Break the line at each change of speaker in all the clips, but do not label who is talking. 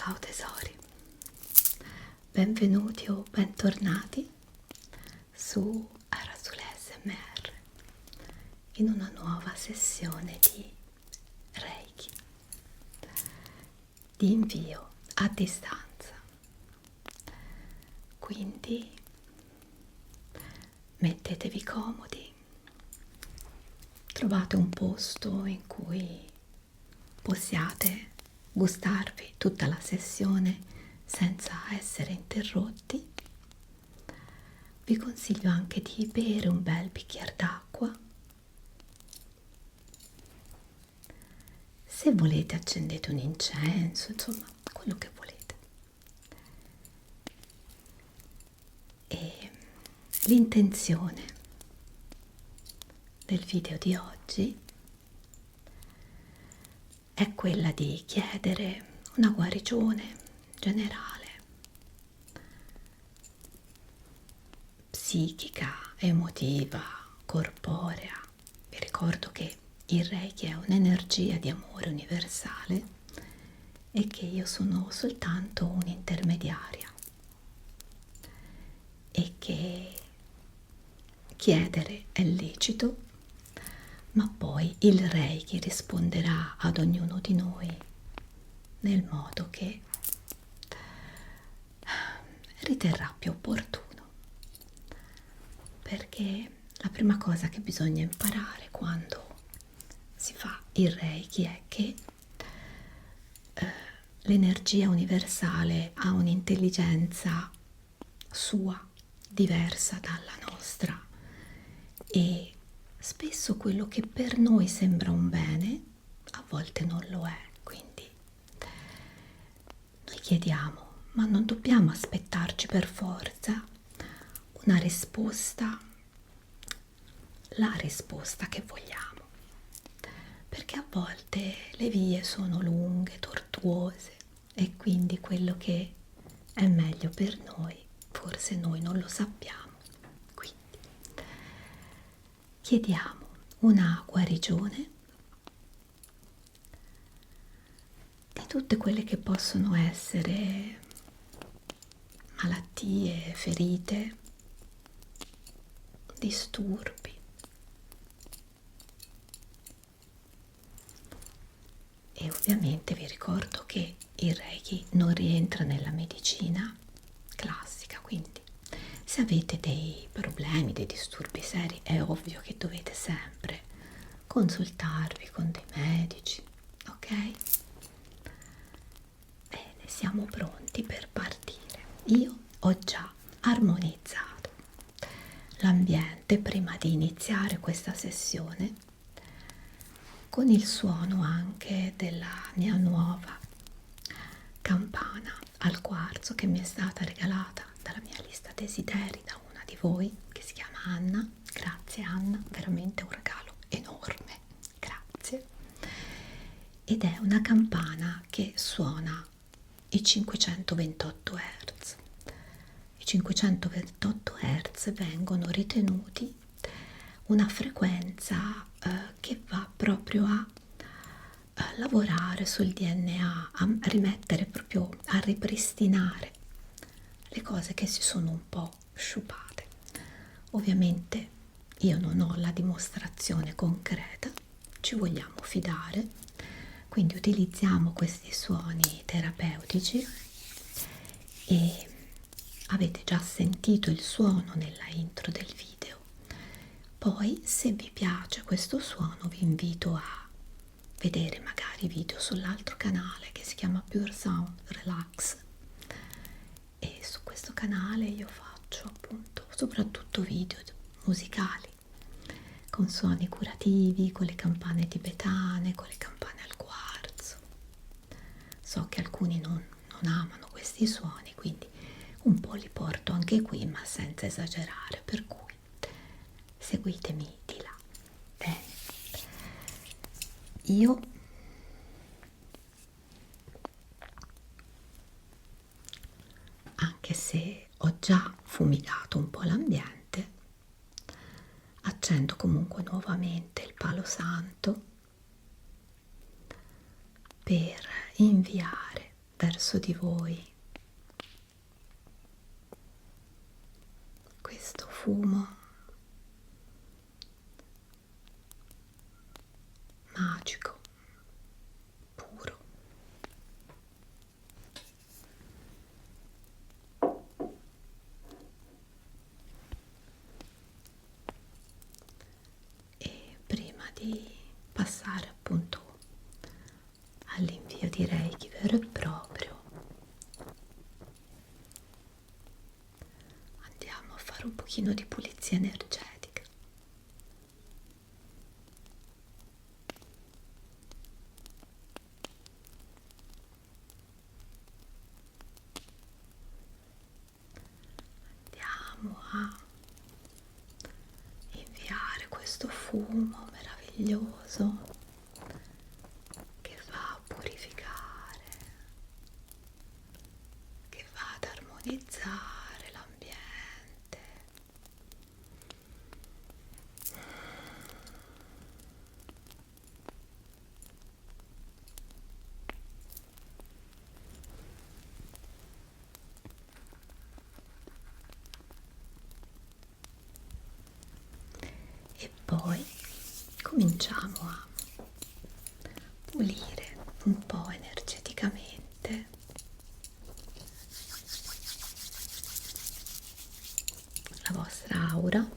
Ciao tesori, benvenuti o bentornati su Arasule SMR in una nuova sessione di Reiki, di invio a distanza. Quindi mettetevi comodi, trovate un posto in cui possiate gustarvi tutta la sessione senza essere interrotti. Vi consiglio anche di bere un bel bicchiere d'acqua. Se volete accendete un incenso, insomma, quello che volete. E l'intenzione del video di oggi è quella di chiedere una guarigione generale, psichica, emotiva, corporea. Vi ricordo che il Reiki è un'energia di amore universale e che io sono soltanto un'intermediaria e che chiedere è lecito, ma poi il Reiki risponderà ad ognuno di noi nel modo che riterrà più opportuno, perché la prima cosa che bisogna imparare quando si fa il Reiki è che l'energia universale ha un'intelligenza sua diversa dalla nostra e spesso quello che per noi sembra un bene a volte non lo è. Quindi noi chiediamo, ma non dobbiamo aspettarci per forza una risposta, la risposta che vogliamo, perché a volte le vie sono lunghe, tortuose e quindi quello che è meglio per noi forse noi non lo sappiamo. Quindi chiediamo una guarigione di tutte quelle che possono essere malattie, ferite, disturbi. E ovviamente vi ricordo che il Reiki non rientra nella medicina classica, quindi se avete dei problemi, dei disturbi seri, è ovvio che dovete sempre consultarvi con dei medici, ok? Bene, siamo pronti per partire. Io ho già armonizzato l'ambiente prima di iniziare questa sessione con il suono anche della mia nuova campana al quarzo che mi è stata regalata dalla mia lista desideri da una di voi che si chiama Anna. Grazie Anna, veramente un regalo enorme, grazie. Ed è una campana che suona i 528 Hz. I 528 Hz vengono ritenuti una frequenza che va proprio a lavorare sul DNA, a rimettere proprio, a ripristinare le cose che si sono un po' sciupate. Ovviamente io non ho la dimostrazione concreta, ci vogliamo fidare, quindi utilizziamo questi suoni terapeutici e avete già sentito il suono nella intro del video. Poi se vi piace questo suono vi invito a vedere magari video sull'altro canale che si chiama Pure Sound Relax, e su questo canale io faccio appunto soprattutto video musicali con suoni curativi, con le campane tibetane, con le campane al quarzo. So che alcuni non amano questi suoni, quindi un po' li porto anche qui, ma senza esagerare, per cui seguitemi di là. Bene, io anche se ho già fumigato un po' l'ambiente, accendo comunque nuovamente il palo santo per inviare verso di voi questo fumo magico, puro. E prima di passare appunto all'invio di Reiki vero e proprio, andiamo a fare un pochino di pulizia energetica. Andiamo a inviare questo fumo meraviglioso che va a purificare, che va ad armonizzare l'ambiente. E poi cominciamo a pulire un po' energeticamente la vostra aura.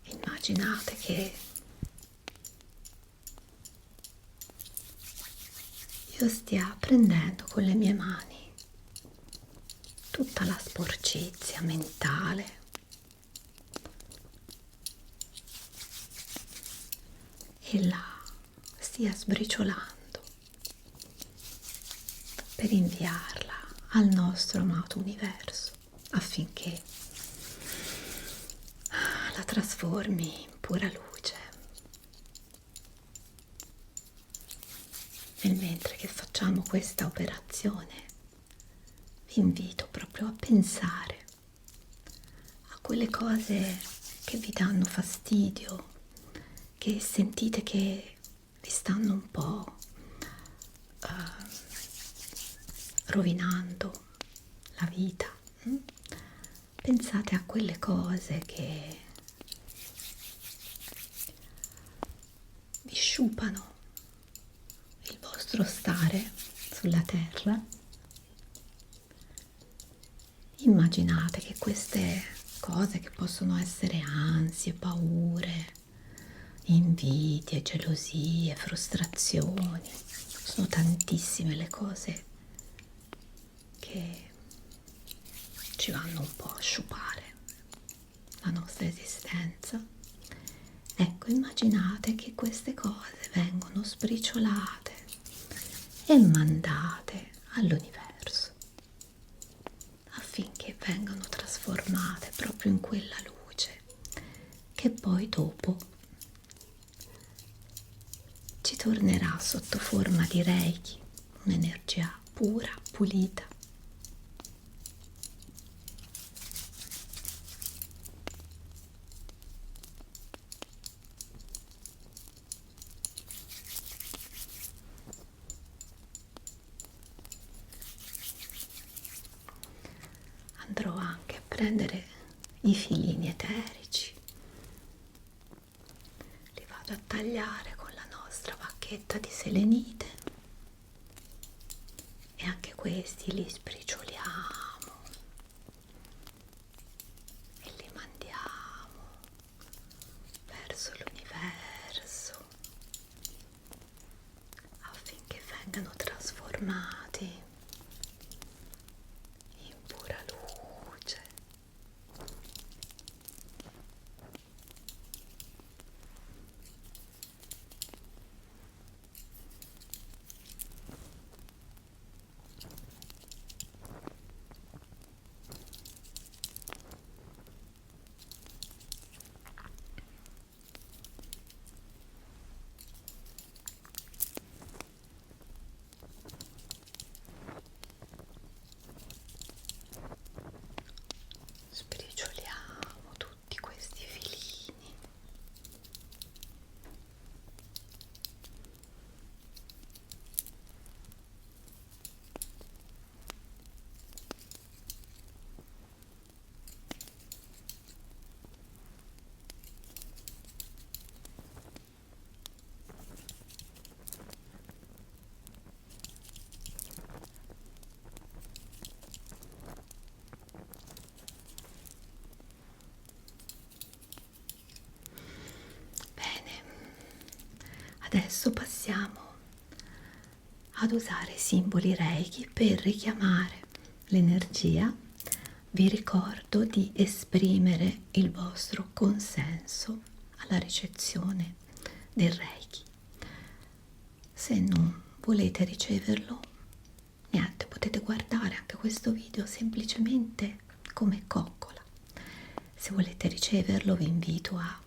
Immaginate che io stia prendendo con le mie mani tutta la sporcizia mentale e la stia sbriciolando per inviarla al nostro amato universo affinché la trasformi in pura luce. Nel mentre che facciamo questa operazione vi invito proprio a pensare a quelle cose che vi danno fastidio, che sentite che vi stanno un po' rovinando la vita. Pensate a quelle cose che vi sciupano il vostro stare sulla terra. Immaginate che queste cose, che possono essere ansie, paure, invidie, gelosie, frustrazioni, sono tantissime le cose che ci vanno un po' a sciupare la nostra esistenza. Ecco, immaginate che queste cose vengono sbriciolate e mandate all'universo affinché vengano trasformate proprio in quella luce che poi dopo ci tornerà sotto forma di Reiki, un'energia pura, pulita. Andrò anche a prendere i filini eterici, li vado a tagliare con la nostra bacchetta di selenite e anche questi li sbricioliamo e li mandiamo verso l'universo affinché vengano trasformati in pura luce. Adesso passiamo ad usare simboli Reiki per richiamare l'energia. Vi ricordo di esprimere il vostro consenso alla ricezione del Reiki. Se non volete riceverlo, niente, potete guardare anche questo video semplicemente come coccola. Se volete riceverlo, vi invito a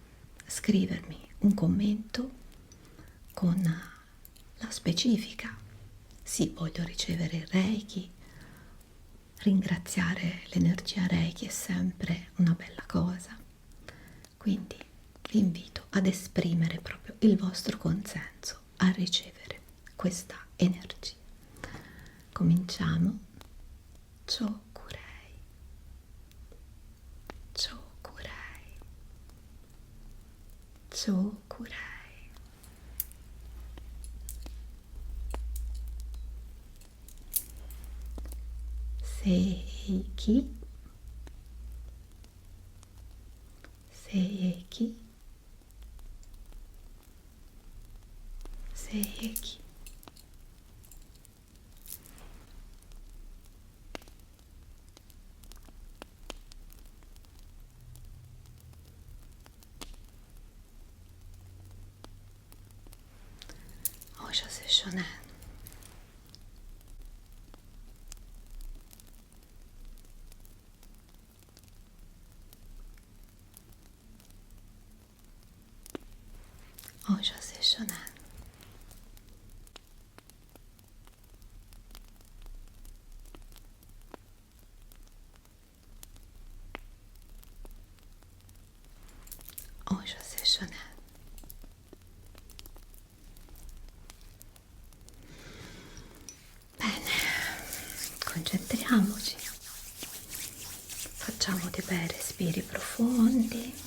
scrivermi un commento con la specifica: sì, voglio ricevere il Reiki. Ringraziare l'energia Reiki è sempre una bella cosa, quindi vi invito ad esprimere proprio il vostro consenso a ricevere questa energia. Cominciamo. Chokurei, chokurei, chokurei. Seiki, seiki, seiki. Osho Shonen. Osho Shonen. Osho Shonen. Bene, concentriamoci, facciamo dei bei respiri profondi.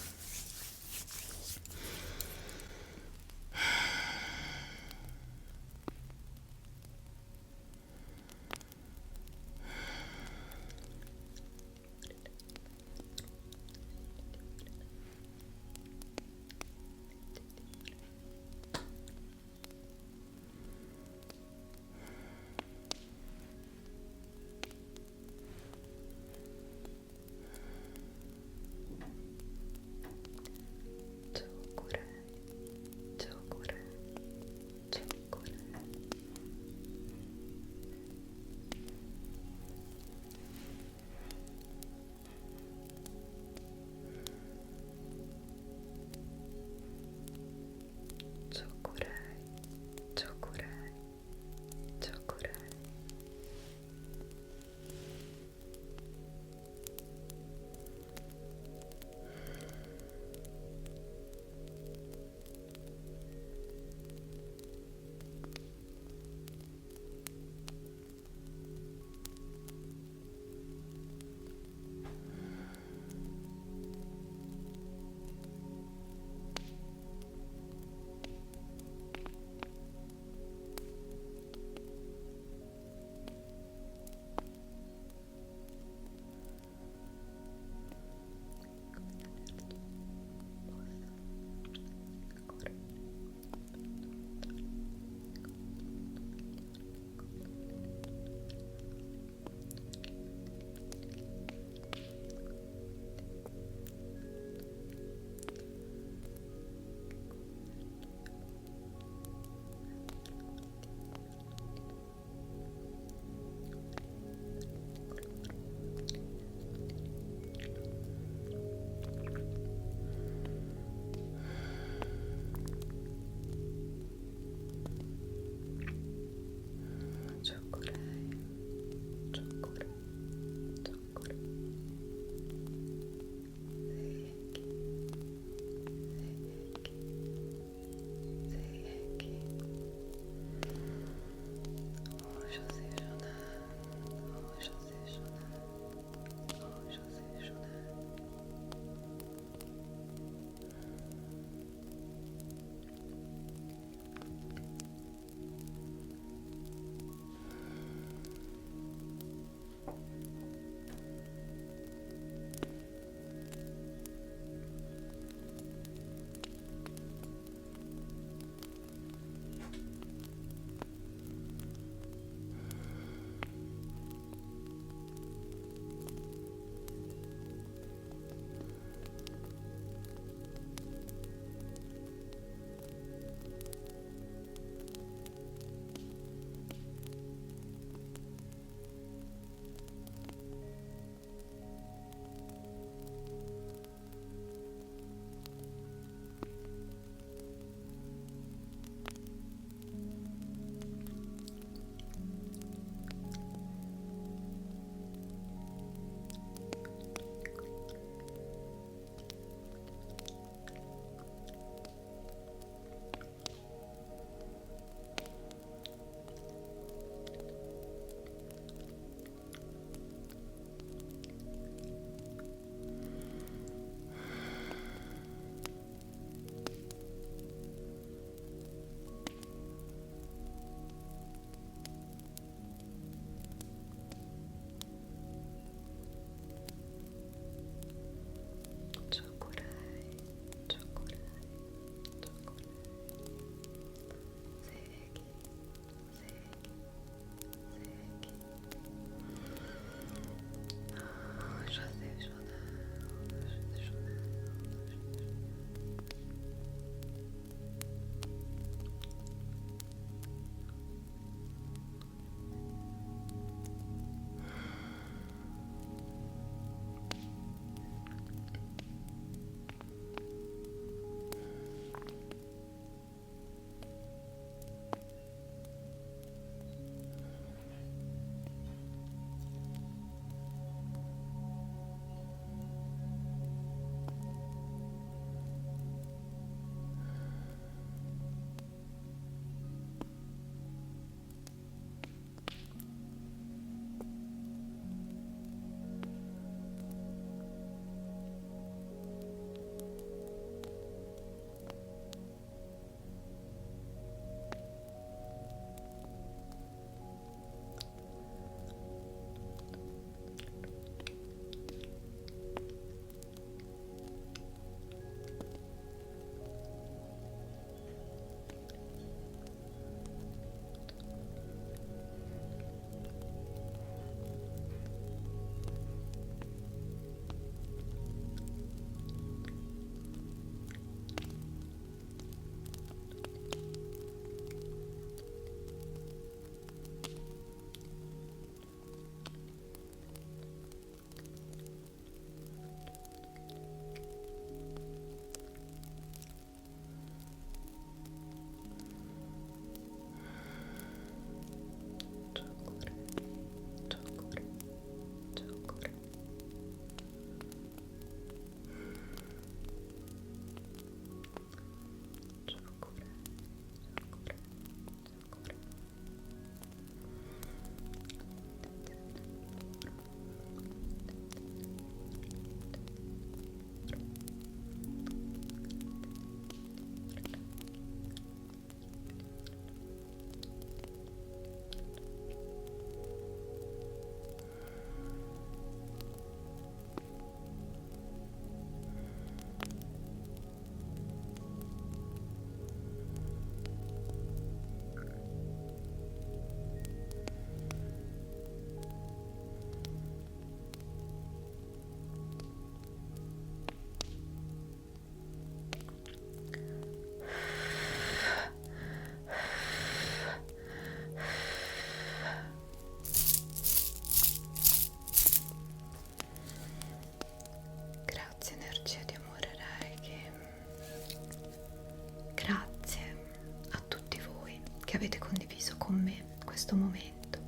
avete condiviso con me questo momento.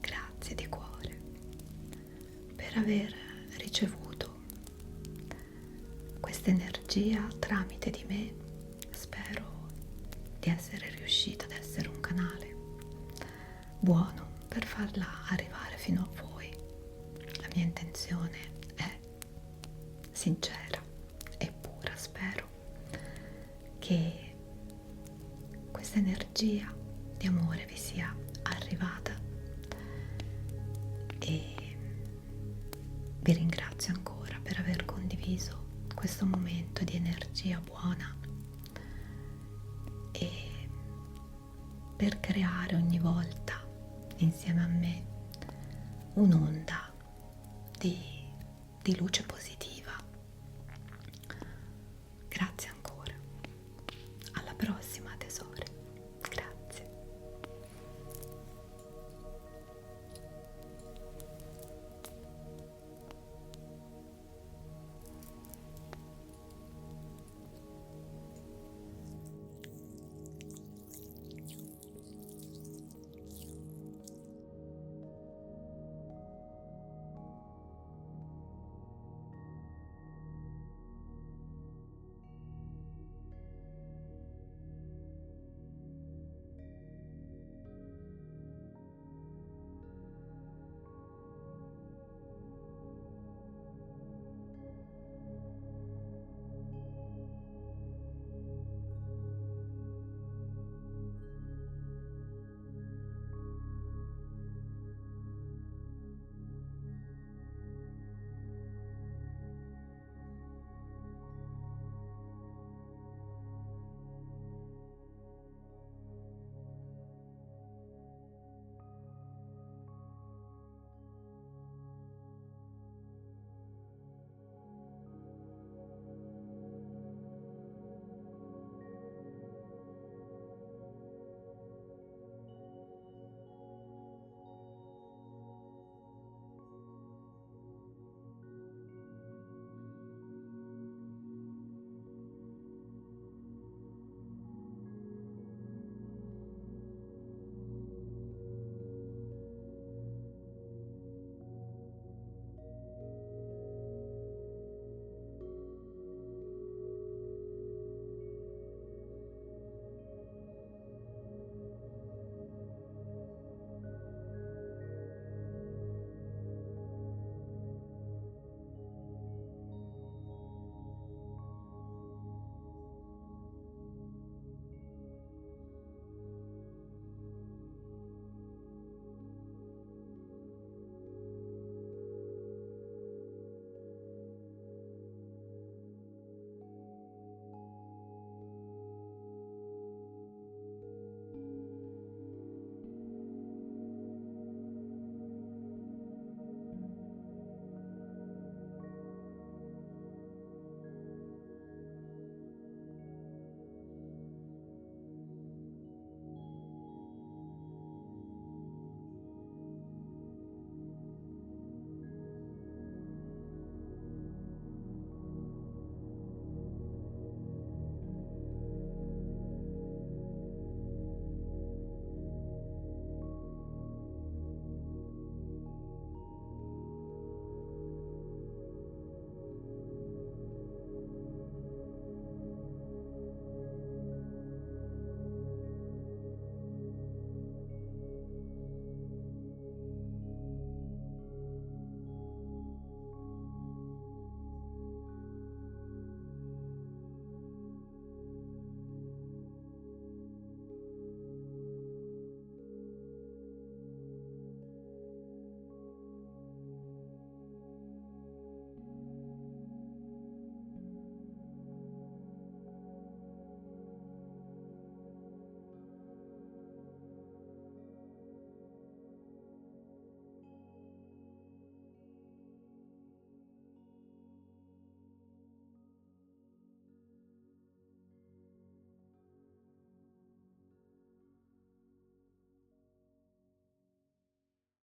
Grazie di cuore per aver ricevuto questa energia tramite di me. Spero di essere riuscita ad essere un canale buono per farla arrivare fino a voi. La mia intenzione è sincera e pura. Spero che questa energia di amore vi sia arrivata e vi ringrazio ancora per aver condiviso questo momento di energia buona e per creare ogni volta insieme a me un'onda di luce positiva. Grazie